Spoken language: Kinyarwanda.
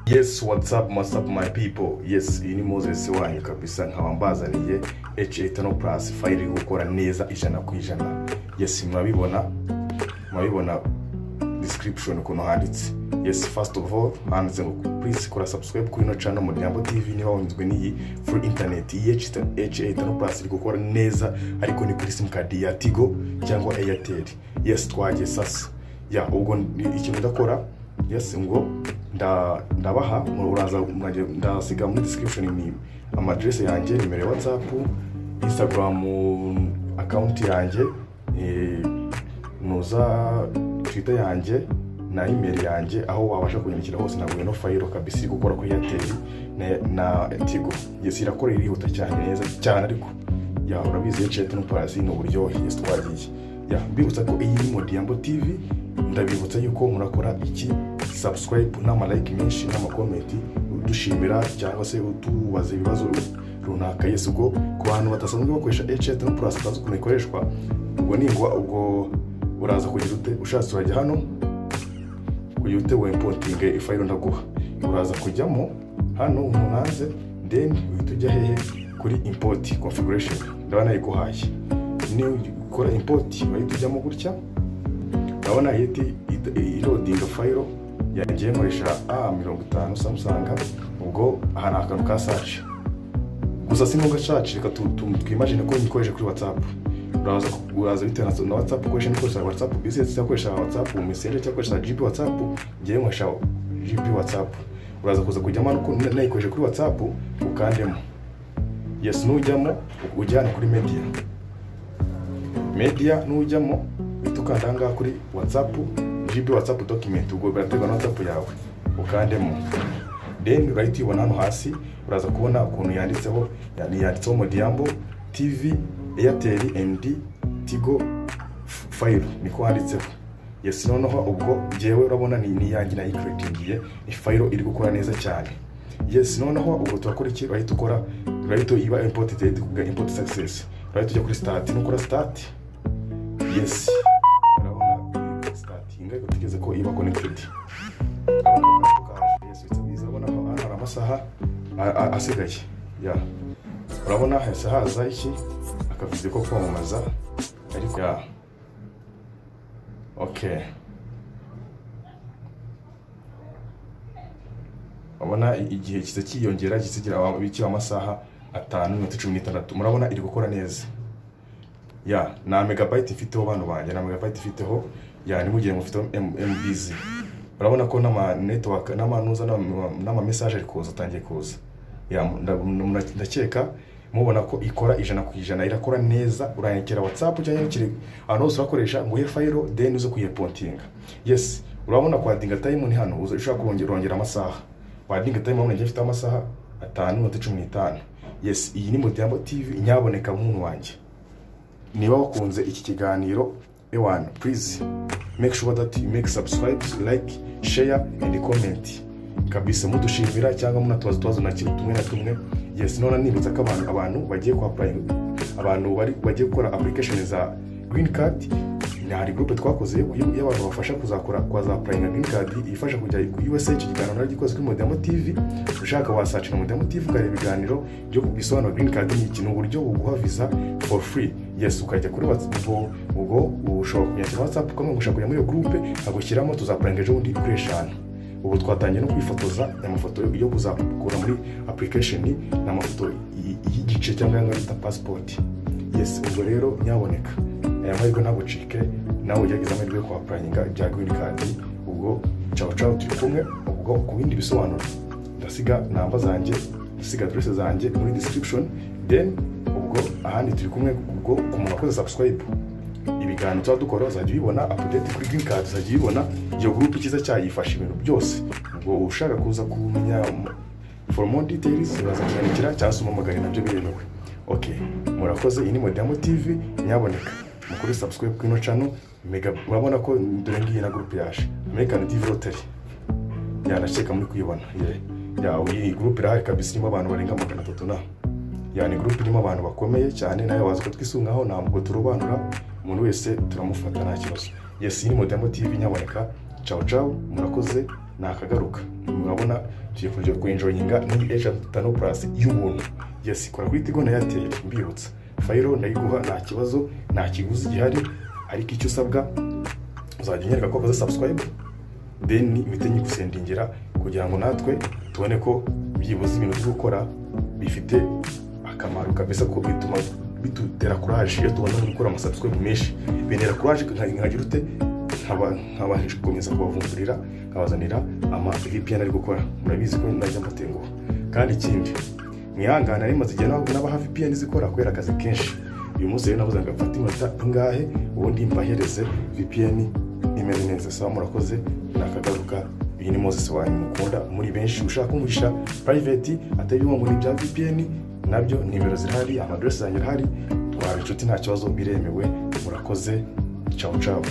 Yes, what's up my people? Yes, iyi ni Moses wanyu kabisa nkaba mbazaniye H8 Plus file gukora neza 100%. Yes, mwabibona description kuno handitse. Yes, first of all, handitse ngo please kora subscribe kuri no channel Modiambo TV niba wunzwe niyi full internet H8 Plus gukora neza ariko ni kuri sim card ya Tigo cyangwa Airtel. Yes, twaje sasa. Ya ubwo ikintu ndakora yes ngo ndabaha muraza ndasiga muri description ni address yanjye, nimero ya WhatsApp, Instagram account yanjye, nuza Twitter yanjye na email yanjye, aho wabasha kunyandikira hose naguye no file kabisa gukora kuri Airtel na Tigo. Yes, irakora irihuta cyane neza cyane ariko ya urabizi H8 Plus ni uburyo yes twagiye. Ya mbibutsa ko iyi ni Modiambo TV, ndabibutsa yuko murakora iki subscribe n'ama like menshi n'ama comment udushimira cyangwa se utubaza ibibazo runaka. Yes, ubwo ku bantu batasanzwe bakoresha H8 Plus bazo kunekoreshwa ubwo ningwa ubwo uraza kugira ute ushatse urajya hano kuyute we importing ifile ndaguha, uraza kujyamo hano umunanze then uhita hehe kuri import configuration ndabona iguhaye ni ukora import bahita ujyamo gutya ndabona yeti loading file yanjye nkoresha A50 Samsung. Ubwo aha akantu ka search gusa sinunga search reka twimagine ko nyikoresha kuri WhatsApp. uraza bitewe na WhatsApp ukoresha nikoresha WhatsApp business cyakoresha WhatsApp Messenger cyakoresha GB WhatsApp, ngiye nkoresha GB WhatsApp. Uraza kuza kujyamo nuko nayikoresha kuri WhatsApp ukandemo. Yes, nujyamo ujyana kuri media nujyamo bitukandanga kuri WhatsApp GB WhatsApp document, ubwo birategwa na WhatsApp yawe ukandemo. Then right ibona hano hasi uraza kubona ukuntu yanditseho Modiambo TV Airtel and Tigo file niko handitseho. Yes, noneho ubwo jewe urabona ni yanjye na creatingiye ni file iri gukora neza cyane. Yes, noneho ubwo turakora iki right ukora right iba imported kuga import success right ujya kuri start nukora start. Yes, urabona start ingako tugeze ko iba connected. Yes, bitabiza urabona ko ari amasaha asigaye. Ya urabona hasa haza iki akavuze ko kwamamaza ariko ya okay. Urabona igihe kiza kiyongera gisigira biki amasaha 5:16. Murabona iri gukora neza. Ya na megabyte ifiteho abantu banje na megabyte ifiteho ya ni mugiye mufite MBs. Urabona ko nama network n'amanuza n'ama message ari kuza tangiye kuza. Ya ndakeka mubona ko ikora 100% irakora neza. Uranyekera WhatsApp cyangwa kiri ahantu hose urakoresha ngo file then uzo kuyipontinga. Yes, urabona kwa dinga time ni hano ushaka kurongera amasaha. Kwa dinga time mubona ngifite amasaha 5:15. Yes, iyi ni Modiambo TV nyaboneka muntu wanje. Niba wakunze iki kiganiro ewan, please make sure that you make subscribe, like, share and comment kabisa mudushimira cyangwa munatubaza na kintu tumwe na tumwe. Yes, nona nibutsa ko abantu bagiye ku apply, abantu bagiye gukora application za green card. Hari group twakoze y'abantu bafasha kuzakora kwa apply green card ifasha kujya ku USA. Kiganiro naragikoze kuri Modiambo TV. Ushaka wasearch na Modiambo TV ukareba ibiganiro byo kubisobanura green card ni ikintu uburyo buguha visa for free. Yes, ukajya kuri WhatsApp ubwo ushobora kunyandikira WhatsApp ko ngushaka kujya muri iyo group agushyiramo tuzapranga ejo undi kuri 5. Ubu twatangiye no kwifotoza amafoto yo kuzakura muri application n'amafoto y'igice cyangwa ngata passport. Yes, ubwo rero nyaboneka aya mahirwe ntagucike nawe ugerageza amahirwe kwa applyinga bya green card. Ubwo ciao turi kumwe. Ubwo ku bindi bisobanuro ndasiga namba zanjye, ndasiga address zanjye muri description. Then ubwo ahandi turi kumwe. Ubwo kumuntu akoze subscribe ibiganiro twadukora zajya bibona update kuri green card, zajya bibona iyo group ikiza cyayifasha ibintu byose. Ubwo ushaka kuza kumenya for more details baza kunyandikira cyangwa se umamagare nabyo biremewe. Okay, murakoze. Iyi ni Modiambo TV nyaboneka mukuri subscribe kuri no channel mega. Urabona ko dore ngiye na group yaje American TV Rotary yanacheka muri kuyibona. Ya iyi group irahe kabisa irimo abantu barenga 300 na yani group irimo abantu bakomeye cyane nayo waza ko twisungaho ntabwo turobanura umuntu wese turamufata nta kibazo. Yes, ni Modiambo TV nyaboneka. Ciao murakoze. nakagaruka. Murabona tugiye kujya kuenjoyinga ni eshanu plus y'ubuntu. Yes, kora kuri Tigo na Airtel mbibutsa. Fayiro ndayiguha nta kibazo, nta kiguzi gihari, ariko icyo usabwa uzajya unyereka ko ukoze subscribe, then imite nyigusendingira kugira ngo natwe tubone ko byibuze ibintu byo gukora bifite akamaro kabisa, ko bituma bitutera courage iyo tubona gukora subscribe menshi. Benera courage nkagira ute nkabanje gukomeza kubavumburira, nkabazanira ama VPN ari gukora. Murabizi ko najya mbatenguha. Kandi ikindi mwihangana ari maze igihe n'abaha VPN zikora kubera akazi kenshi. Uyu munsi rero nabuze ngafata iminota ingahe ubundi mbahereze VPN imeze neza. Sawa, murakoze, nakagaruka. Iyi ni Moses wanyu mukunda muri benshi, ushaka umugisha private atari ngo ni bya VPN nabyo nimero zirahari, amadress zanyu arahari, twaba inshuti nta kibazo, biremewe. Murakoze, ciao ciao.